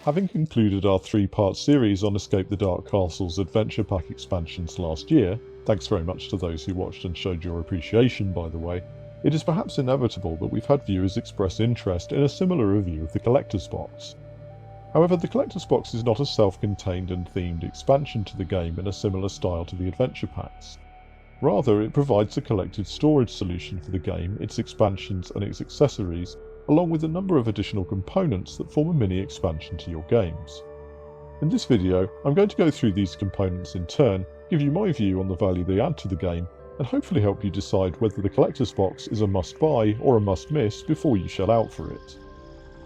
Having concluded our 3-part series on Escape the Dark Castle's Adventure Pack expansions last year, thanks very much to those who watched and showed your appreciation by the way, it is perhaps inevitable that we've had viewers express interest in a similar review of the Collector's Box. However, the Collector's Box is not a self-contained and themed expansion to the game in a similar style to the Adventure Packs. Rather, it provides a collected storage solution for the game, its expansions and its accessories, along with a number of additional components that form a mini expansion to your games. In this video, I'm going to go through these components in turn, give you my view on the value they add to the game, and hopefully help you decide whether the Collector's Box is a must-buy or a must-miss before you shell out for it.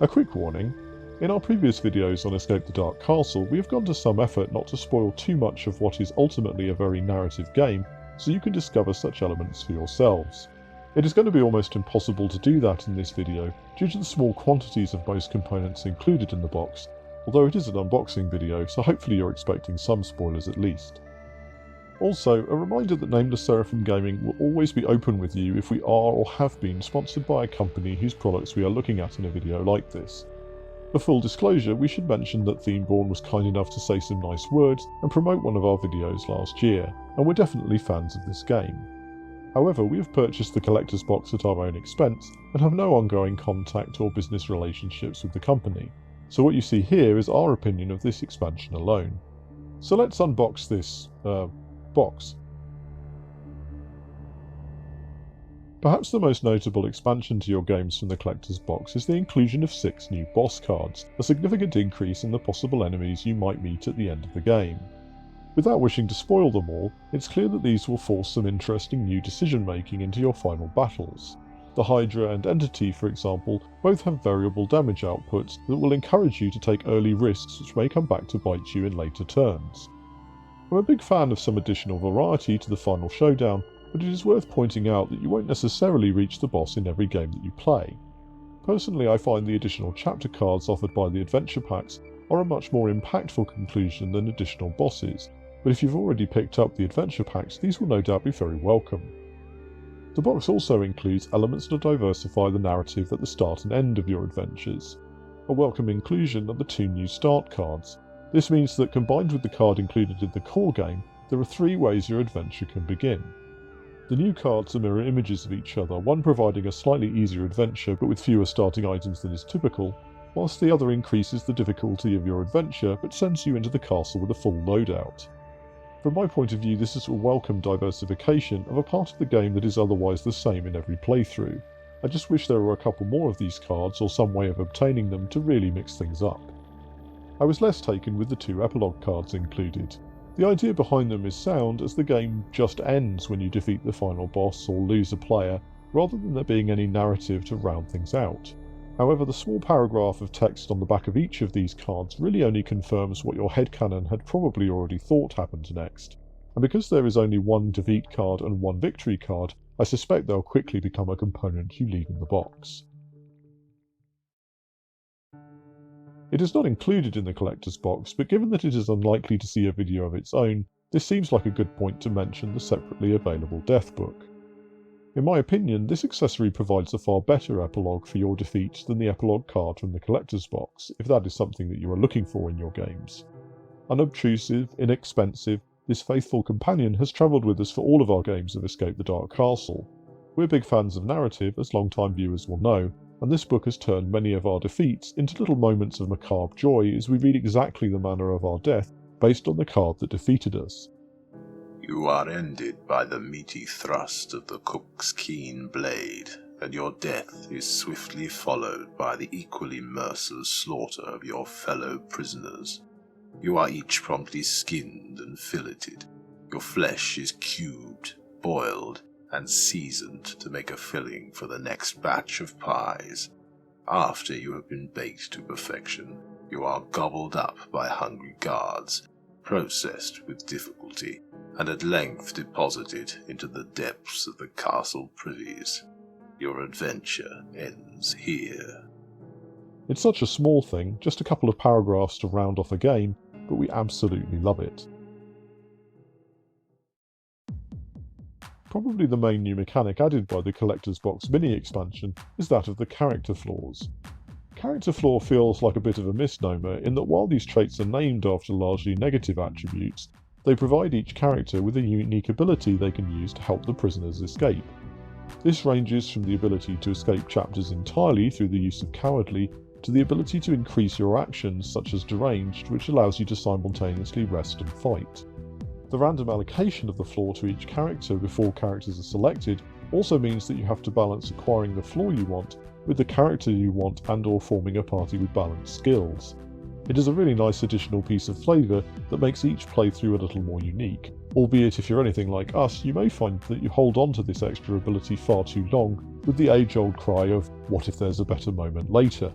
A quick warning: in our previous videos on Escape the Dark Castle, we have gone to some effort not to spoil too much of what is ultimately a very narrative game, so you can discover such elements for yourselves. It is going to be almost impossible to do that in this video due to the small quantities of most components included in the box, although it is an unboxing video, so hopefully you're expecting some spoilers at least. Also, a reminder that Nameless Seraphim Gaming will always be open with you if we are or have been sponsored by a company whose products we are looking at in a video like this. For full disclosure, we should mention that Themeborn was kind enough to say some nice words and promote one of our videos last year, and we're definitely fans of this game. However, we have purchased the Collector's Box at our own expense and have no ongoing contact or business relationships with the company, so what you see here is our opinion of this expansion alone. So let's unbox this, box. Perhaps the most notable expansion to your games from the Collector's Box is the inclusion of 6 new boss cards, a significant increase in the possible enemies you might meet at the end of the game. Without wishing to spoil them all, it's clear that these will force some interesting new decision-making into your final battles. The Hydra and Entity, for example, both have variable damage outputs that will encourage you to take early risks which may come back to bite you in later turns. I'm a big fan of some additional variety to the final showdown, but it is worth pointing out that you won't necessarily reach the boss in every game that you play. Personally, I find the additional chapter cards offered by the adventure packs are a much more impactful conclusion than additional bosses, but if you've already picked up the adventure packs, these will no doubt be very welcome. The box also includes elements to diversify the narrative at the start and end of your adventures. A welcome inclusion are the 2 new start cards. This means that combined with the card included in the core game, there are 3 ways your adventure can begin. The new cards are mirror images of each other, one providing a slightly easier adventure but with fewer starting items than is typical, whilst the other increases the difficulty of your adventure but sends you into the castle with a full loadout. From my point of view, this is a welcome diversification of a part of the game that is otherwise the same in every playthrough. I just wish there were a couple more of these cards or some way of obtaining them to really mix things up. I was less taken with the 2 epilogue cards included. The idea behind them is sound, as the game just ends when you defeat the final boss or lose a player, rather than there being any narrative to round things out. However, the small paragraph of text on the back of each of these cards really only confirms what your headcanon had probably already thought happened next, and because there is only 1 defeat card and 1 victory card, I suspect they'll quickly become a component you leave in the box. It is not included in the Collector's Box, but given that it is unlikely to see a video of its own, this seems like a good point to mention the separately available Death Book. In my opinion, this accessory provides a far better epilogue for your defeat than the epilogue card from the Collector's Box, if that is something that you are looking for in your games. Unobtrusive, inexpensive, this faithful companion has travelled with us for all of our games of Escape the Dark Castle. We're big fans of narrative, as long-time viewers will know, and this book has turned many of our defeats into little moments of macabre joy as we read exactly the manner of our death based on the card that defeated us. You are ended by the meaty thrust of the cook's keen blade, and your death is swiftly followed by the equally merciless slaughter of your fellow prisoners. You are each promptly skinned and filleted. Your flesh is cubed, boiled, and seasoned to make a filling for the next batch of pies. After you have been baked to perfection, you are gobbled up by hungry guards, processed with difficulty, and at length deposited into the depths of the castle privies. Your adventure ends here. It's such a small thing, just a couple of paragraphs to round off a game, but we absolutely love it. Probably the main new mechanic added by the Collector's Box mini expansion is that of the character flaws. Character flaw feels like a bit of a misnomer in that while these traits are named after largely negative attributes, they provide each character with a unique ability they can use to help the prisoners escape. This ranges from the ability to escape chapters entirely through the use of Cowardly, to the ability to increase your actions such as Deranged, which allows you to simultaneously rest and fight. The random allocation of the flaw to each character before characters are selected also means that you have to balance acquiring the flaw you want with the character you want and/or forming a party with balanced skills. It is a really nice additional piece of flavour that makes each playthrough a little more unique, albeit if you're anything like us, you may find that you hold on to this extra ability far too long, with the age-old cry of, what if there's a better moment later?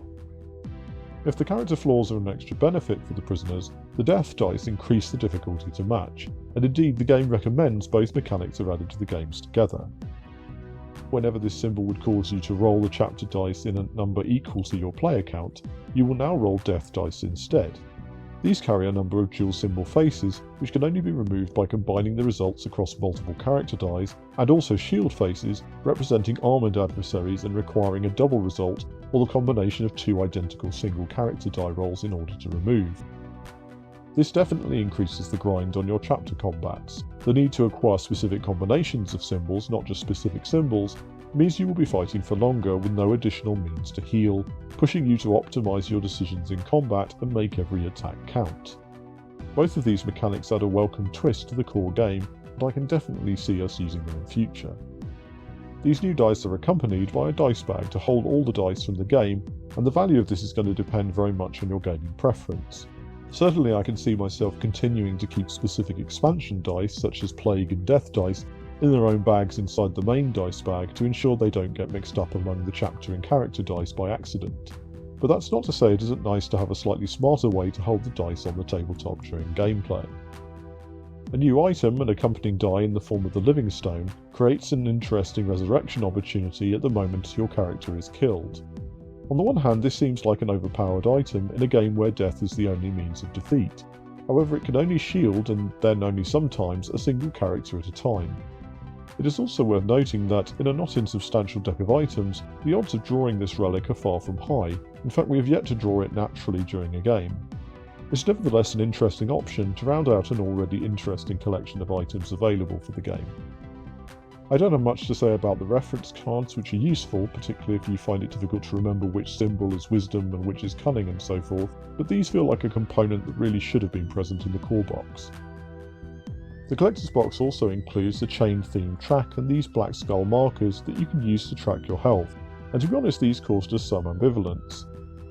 If the character flaws are an extra benefit for the prisoners, the death dice increase the difficulty to match, and indeed the game recommends both mechanics are added to the games together. Whenever this symbol would cause you to roll the chapter dice in a number equal to your player count, you will now roll death dice instead. These carry a number of dual symbol faces, which can only be removed by combining the results across multiple character dies, and also shield faces, representing armoured adversaries and requiring a double result, or the combination of two identical single character die rolls in order to remove. This definitely increases the grind on your chapter combats. The need to acquire specific combinations of symbols, not just specific symbols, means you will be fighting for longer with no additional means to heal, pushing you to optimise your decisions in combat and make every attack count. Both of these mechanics add a welcome twist to the core game, and I can definitely see us using them in future. These new dice are accompanied by a dice bag to hold all the dice from the game, and the value of this is going to depend very much on your gaming preference. Certainly I can see myself continuing to keep specific expansion dice, such as Plague and Death dice, in their own bags inside the main dice bag to ensure they don't get mixed up among the chapter and character dice by accident. But that's not to say it isn't nice to have a slightly smarter way to hold the dice on the tabletop during gameplay. A new item, an accompanying die in the form of the Living Stone, creates an interesting resurrection opportunity at the moment your character is killed. On the one hand, this seems like an overpowered item in a game where death is the only means of defeat. However, it can only shield, and then only sometimes, a single character at a time. It is also worth noting that, in a not insubstantial deck of items, the odds of drawing this relic are far from high. In fact, we have yet to draw it naturally during a game. It's nevertheless an interesting option to round out an already interesting collection of items available for the game. I don't have much to say about the reference cards, which are useful, particularly if you find it difficult to remember which symbol is wisdom and which is cunning and so forth, but these feel like a component that really should have been present in the core box. The collector's box also includes the chain-themed track and these black skull markers that you can use to track your health, and to be honest these caused us some ambivalence.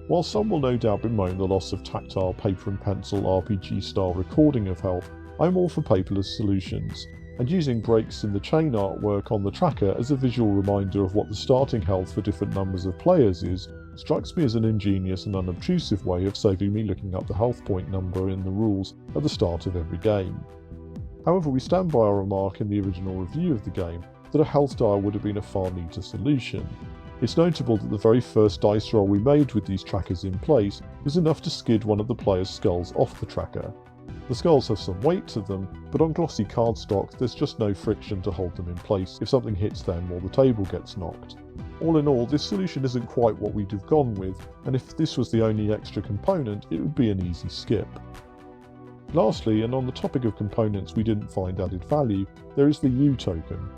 While some will no doubt bemoan the loss of tactile paper and pencil RPG-style recording of health, I'm all for paperless solutions, and using breaks in the chain artwork on the tracker as a visual reminder of what the starting health for different numbers of players is, strikes me as an ingenious and unobtrusive way of saving me looking up the health point number in the rules at the start of every game. However, we stand by our remark in the original review of the game that a health dial would have been a far neater solution. It's notable that the very first dice roll we made with these trackers in place was enough to skid one of the player's skulls off the tracker. The skulls have some weight to them, but on glossy cardstock there's just no friction to hold them in place if something hits them or the table gets knocked. All in all, this solution isn't quite what we'd have gone with, and if this was the only extra component, it would be an easy skip. Lastly, and on the topic of components we didn't find added value, there is the U token.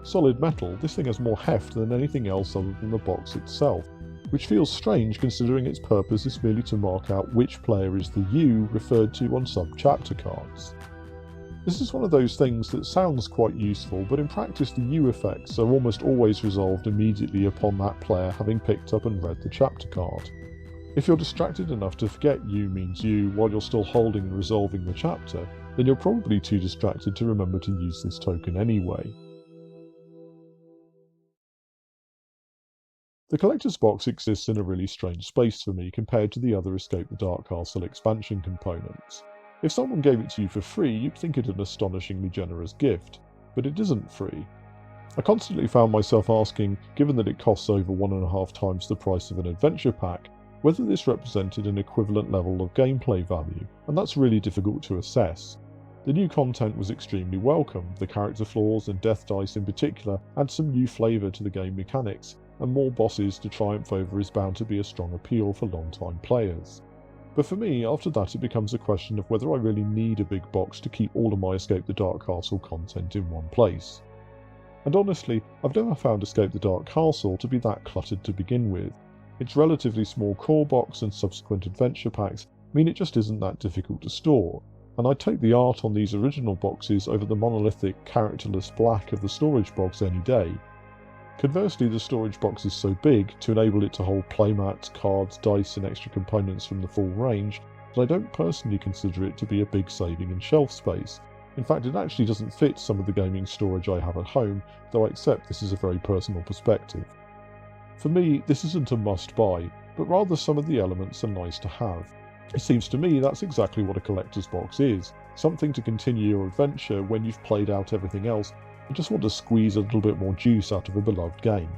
Solid metal, this thing has more heft than anything else other than the box itself, which feels strange considering its purpose is merely to mark out which player is the U referred to on sub-chapter cards. This is one of those things that sounds quite useful, but in practice the U effects are almost always resolved immediately upon that player having picked up and read the chapter card. If you're distracted enough to forget U means U while you're still holding and resolving the chapter, then you're probably too distracted to remember to use this token anyway. The collector's box exists in a really strange space for me compared to the other Escape the Dark Castle expansion components. If someone gave it to you for free, you'd think it an astonishingly generous gift, but it isn't free. I constantly found myself asking, given that it costs over 1.5 times the price of an adventure pack, whether this represented an equivalent level of gameplay value, and that's really difficult to assess. The new content was extremely welcome, the character flaws and death dice in particular add some new flavour to the game mechanics, and more bosses to triumph over is bound to be a strong appeal for long-time players. But for me, after that it becomes a question of whether I really need a big box to keep all of my Escape the Dark Castle content in one place. And honestly, I've never found Escape the Dark Castle to be that cluttered to begin with. Its relatively small core box and subsequent adventure packs mean it just isn't that difficult to store, and I'd take the art on these original boxes over the monolithic, characterless black of the storage box any day. Conversely, the storage box is so big to enable it to hold playmats, cards, dice and extra components from the full range that I don't personally consider it to be a big saving in shelf space. In fact, it actually doesn't fit some of the gaming storage I have at home, though I accept this is a very personal perspective. For me, this isn't a must-buy, but rather some of the elements are nice to have. It seems to me that's exactly what a collector's box is, something to continue your adventure when you've played out everything else and just want to squeeze a little bit more juice out of a beloved game.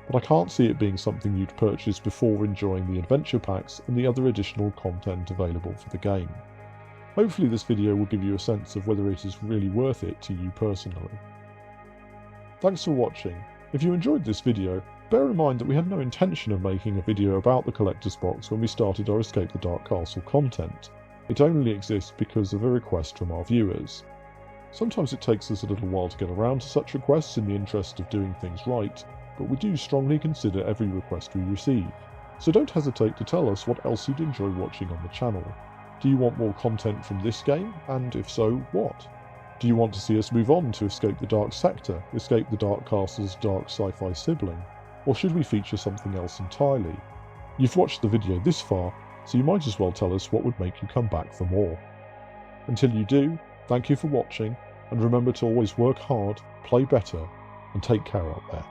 But I can't see it being something you'd purchase before enjoying the adventure packs and the other additional content available for the game. Hopefully this video will give you a sense of whether it is really worth it to you personally. Thanks for watching. If you enjoyed this video, bear in mind that we had no intention of making a video about the collector's box when we started our Escape the Dark Castle content. It only exists because of a request from our viewers. Sometimes it takes us a little while to get around to such requests in the interest of doing things right, but we do strongly consider every request we receive. So don't hesitate to tell us what else you'd enjoy watching on the channel. Do you want more content from this game? And if so, what? Do you want to see us move on to Escape the Dark Sector, Escape the Dark Castle's dark sci-fi sibling? Or should we feature something else entirely? You've watched the video this far, so you might as well tell us what would make you come back for more. Until you do, thank you for watching, and remember to always work hard, play better, and take care out there.